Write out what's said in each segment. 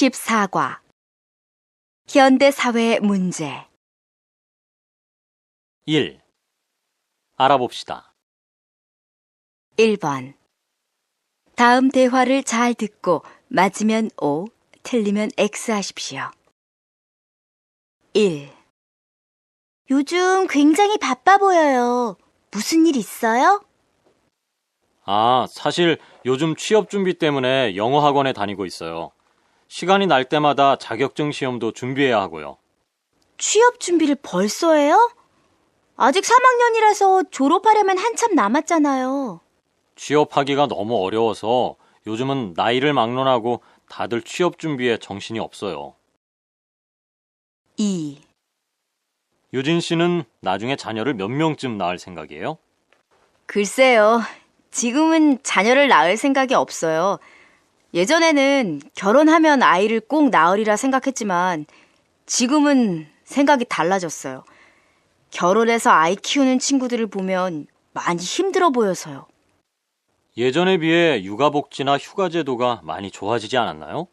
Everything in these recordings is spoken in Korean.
14과 현대 사회 문제 1. 알아봅시다. 1번 다음 대화를 잘 듣고 맞으면 O, 틀리면 X 하십시오. 1. 요즘 굉장히 바빠 보여요. 무슨 일 있어요? 사실 요즘 취업 준비 때문에 영어 학원에 다니고 있어요. 시간이 날 때마다 자격증 시험도 준비해야 하고요. 취업 준비를 벌써 해요? 아직 3학년이라서 졸업하려면 한참 남았잖아요. 취업하기가 너무 어려워서 요즘은 나이를 막론하고 다들 취업 준비에 정신이 없어요. 2. 유진 씨는 나중에 자녀를 몇 명쯤 낳을 생각이에요? 글쎄요. 지금은 자녀를 낳을 생각이 없어요. 예전에는 결혼하면 아이를 꼭 낳으리라 생각했지만 지금은 생각이 달라졌어요. 결혼해서 아이 키우는 친구들을 보면 많이 힘들어 보여서요. 예전에 비해 육아복지나 휴가제도가 많이 좋아지지 않았나요?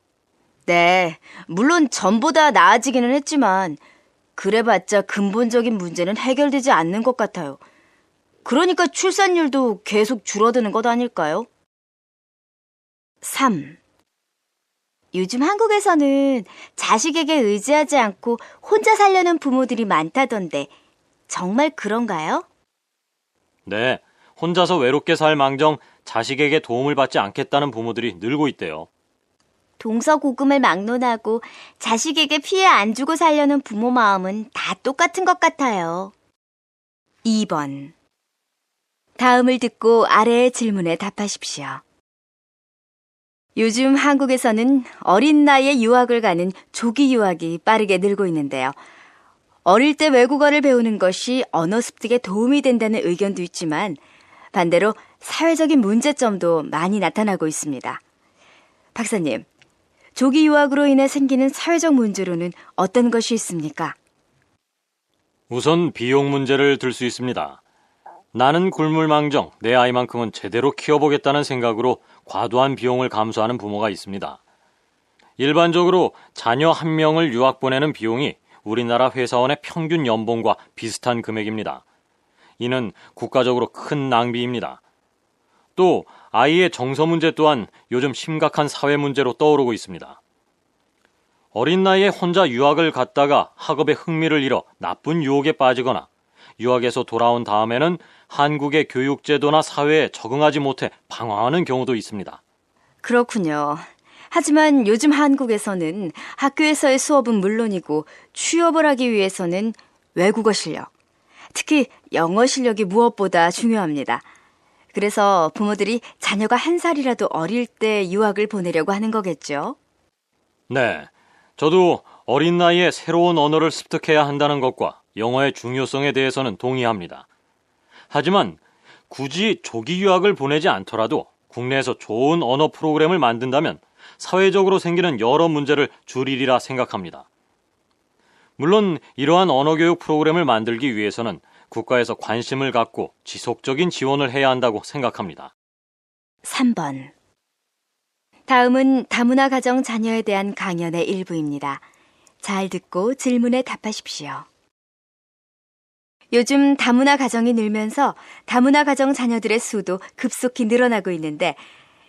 네, 물론 전보다 나아지기는 했지만 그래봤자 근본적인 문제는 해결되지 않는 것 같아요. 그러니까 출산율도 계속 줄어드는 것 아닐까요? 3. 요즘 한국에서는 자식에게 의지하지 않고 혼자 살려는 부모들이 많다던데 정말 그런가요? 네, 혼자서 외롭게 살 망정 자식에게 도움을 받지 않겠다는 부모들이 늘고 있대요. 동서고금을 막론하고 자식에게 피해 안 주고 살려는 부모 마음은 다 똑같은 것 같아요. 2번. 다음을 듣고 아래의 질문에 답하십시오. 요즘 한국에서는 어린 나이에 유학을 가는 조기 유학이 빠르게 늘고 있는데요. 어릴 때 외국어를 배우는 것이 언어 습득에 도움이 된다는 의견도 있지만 반대로 사회적인 문제점도 많이 나타나고 있습니다. 박사님, 조기 유학으로 인해 생기는 사회적 문제로는 어떤 것이 있습니까? 우선 비용 문제를 들 수 있습니다. 나는 굴물망정 내 아이만큼은 제대로 키워보겠다는 생각으로 과도한 비용을 감수하는 부모가 있습니다. 일반적으로 자녀 한 명을 유학 보내는 비용이 우리나라 회사원의 평균 연봉과 비슷한 금액입니다. 이는 국가적으로 큰 낭비입니다. 또 아이의 정서 문제 또한 요즘 심각한 사회 문제로 떠오르고 있습니다. 어린 나이에 혼자 유학을 갔다가 학업에 흥미를 잃어 나쁜 유혹에 빠지거나 유학에서 돌아온 다음에는 한국의 교육제도나 사회에 적응하지 못해 방황하는 경우도 있습니다. 그렇군요. 하지만 요즘 한국에서는 학교에서의 수업은 물론이고 취업을 하기 위해서는 외국어 실력, 특히 영어 실력이 무엇보다 중요합니다. 그래서 부모들이 자녀가 한 살이라도 어릴 때 유학을 보내려고 하는 거겠죠? 네, 저도 어린 나이에 새로운 언어를 습득해야 한다는 것과 영어의 중요성에 대해서는 동의합니다. 하지만 굳이 조기 유학을 보내지 않더라도 국내에서 좋은 언어 프로그램을 만든다면 사회적으로 생기는 여러 문제를 줄이리라 생각합니다. 물론 이러한 언어교육 프로그램을 만들기 위해서는 국가에서 관심을 갖고 지속적인 지원을 해야 한다고 생각합니다. 3번. 다음은 다문화 가정 자녀에 대한 강연의 일부입니다. 잘 듣고 질문에 답하십시오. 요즘 다문화 가정이 늘면서 다문화 가정 자녀들의 수도 급속히 늘어나고 있는데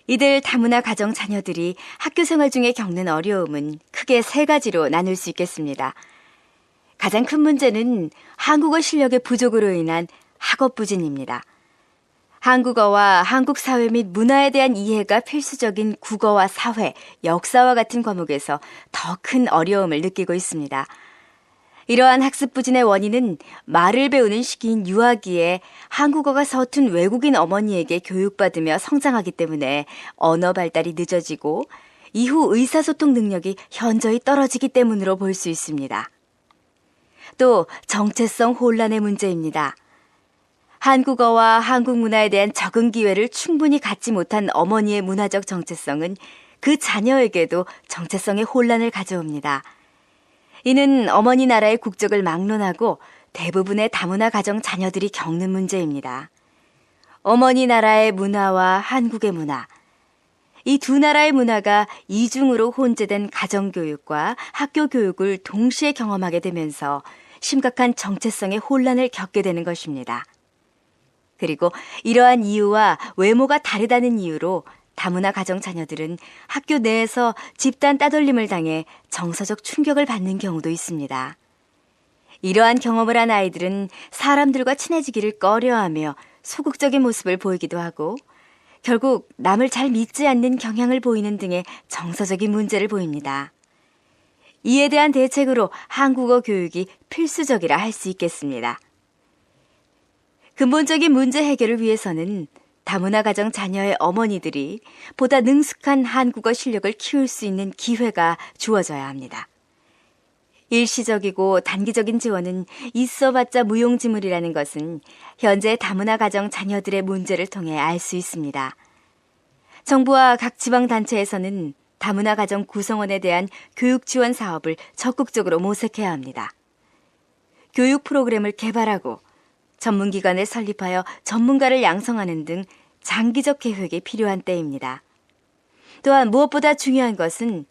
이들 다문화 가정 자녀들이 학교 생활 중에 겪는 어려움은 크게 3가지로 나눌 수 있겠습니다. 가장 큰 문제는 한국어 실력의 부족으로 인한 학업 부진입니다. 한국어와 한국 사회 및 문화에 대한 이해가 필수적인 국어와 사회, 역사와 같은 과목에서 더 큰 어려움을 느끼고 있습니다. 이러한 학습 부진의 원인은 말을 배우는 시기인 유아기에 한국어가 서툰 외국인 어머니에게 교육받으며 성장하기 때문에 언어 발달이 늦어지고 이후 의사소통 능력이 현저히 떨어지기 때문으로 볼 수 있습니다. 또 정체성 혼란의 문제입니다. 한국어와 한국 문화에 대한 적응 기회를 충분히 갖지 못한 어머니의 문화적 정체성은 그 자녀에게도 정체성의 혼란을 가져옵니다. 이는 어머니 나라의 국적을 막론하고 대부분의 다문화 가정 자녀들이 겪는 문제입니다. 어머니 나라의 문화와 한국의 문화, 이 두 나라의 문화가 이중으로 혼재된 가정교육과 학교 교육을 동시에 경험하게 되면서 심각한 정체성의 혼란을 겪게 되는 것입니다. 그리고 이러한 이유와 외모가 다르다는 이유로 다문화 가정 자녀들은 학교 내에서 집단 따돌림을 당해 정서적 충격을 받는 경우도 있습니다. 이러한 경험을 한 아이들은 사람들과 친해지기를 꺼려하며 소극적인 모습을 보이기도 하고 결국 남을 잘 믿지 않는 경향을 보이는 등의 정서적인 문제를 보입니다. 이에 대한 대책으로 한국어 교육이 필수적이라 할 수 있겠습니다. 근본적인 문제 해결을 위해서는 다문화 가정 자녀의 어머니들이 보다 능숙한 한국어 실력을 키울 수 있는 기회가 주어져야 합니다. 일시적이고 단기적인 지원은 있어봤자 무용지물이라는 것은 현재 다문화 가정 자녀들의 문제를 통해 알 수 있습니다. 정부와 각 지방단체에서는 다문화 가정 구성원에 대한 교육 지원 사업을 적극적으로 모색해야 합니다. 교육 프로그램을 개발하고 전문기관을 설립하여 전문가를 양성하는 등 장기적 계획이 필요한 때입니다. 또한 무엇보다 중요한 것은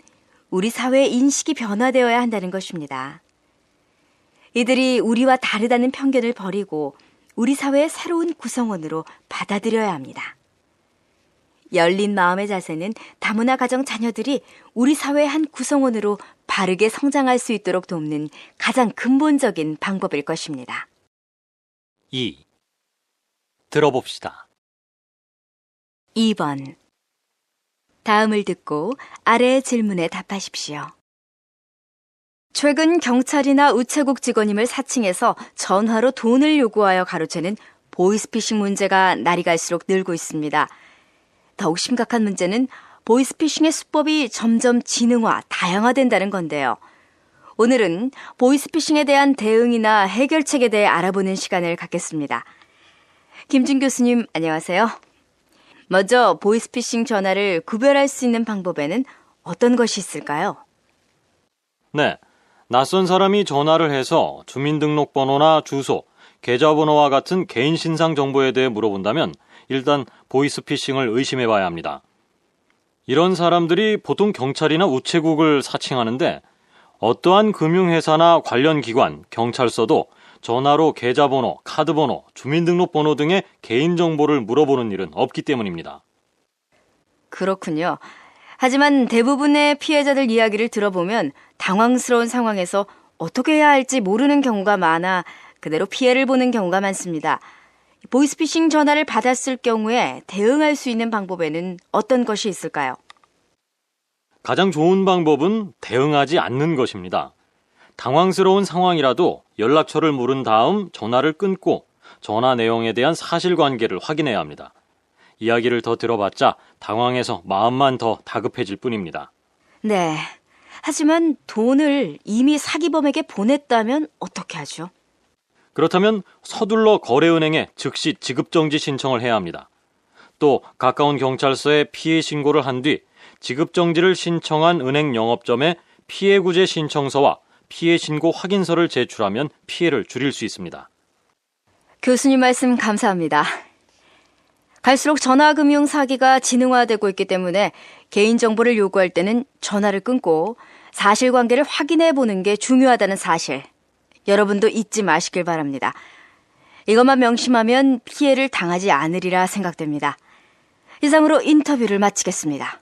우리 사회의 인식이 변화되어야 한다는 것입니다. 이들이 우리와 다르다는 편견을 버리고 우리 사회의 새로운 구성원으로 받아들여야 합니다. 열린 마음의 자세는 다문화 가정 자녀들이 우리 사회의 한 구성원으로 바르게 성장할 수 있도록 돕는 가장 근본적인 방법일 것입니다. 2. 들어봅시다. 2번. 다음을 듣고 아래의 질문에 답하십시오. 최근 경찰이나 우체국 직원임을 사칭해서 전화로 돈을 요구하여 가로채는 보이스피싱 문제가 날이 갈수록 늘고 있습니다. 더욱 심각한 문제는 보이스피싱의 수법이 점점 지능화, 다양화된다는 건데요. 오늘은 보이스피싱에 대한 대응이나 해결책에 대해 알아보는 시간을 갖겠습니다. 김준 교수님, 안녕하세요. 먼저 보이스피싱 전화를 구별할 수 있는 방법에는 어떤 것이 있을까요? 네, 낯선 사람이 전화를 해서 주민등록번호나 주소, 계좌번호와 같은 개인 신상 정보에 대해 물어본다면 일단 보이스피싱을 의심해봐야 합니다. 이런 사람들이 보통 경찰이나 우체국을 사칭하는데 어떠한 금융회사나 관련 기관, 경찰서도 전화로 계좌번호, 카드번호, 주민등록번호 등의 개인정보를 물어보는 일은 없기 때문입니다. 그렇군요. 하지만 대부분의 피해자들 이야기를 들어보면 당황스러운 상황에서 어떻게 해야 할지 모르는 경우가 많아 그대로 피해를 보는 경우가 많습니다. 보이스피싱 전화를 받았을 경우에 대응할 수 있는 방법에는 어떤 것이 있을까요? 가장 좋은 방법은 대응하지 않는 것입니다. 당황스러운 상황이라도 연락처를 물은 다음 전화를 끊고 전화 내용에 대한 사실관계를 확인해야 합니다. 이야기를 더 들어봤자 당황해서 마음만 더 다급해질 뿐입니다. 네. 하지만 돈을 이미 사기범에게 보냈다면 어떻게 하죠? 그렇다면 서둘러 거래은행에 즉시 지급정지 신청을 해야 합니다. 또 가까운 경찰서에 피해 신고를 한 뒤 지급정지를 신청한 은행 영업점에 피해구제 신청서와 피해 신고 확인서를 제출하면 피해를 줄일 수 있습니다. 교수님 말씀 감사합니다. 갈수록 전화금융 사기가 지능화되고 있기 때문에 개인정보를 요구할 때는 전화를 끊고 사실관계를 확인해 보는 게 중요하다는 사실. 여러분도 잊지 마시길 바랍니다. 이것만 명심하면 피해를 당하지 않으리라 생각됩니다. 이상으로 인터뷰를 마치겠습니다.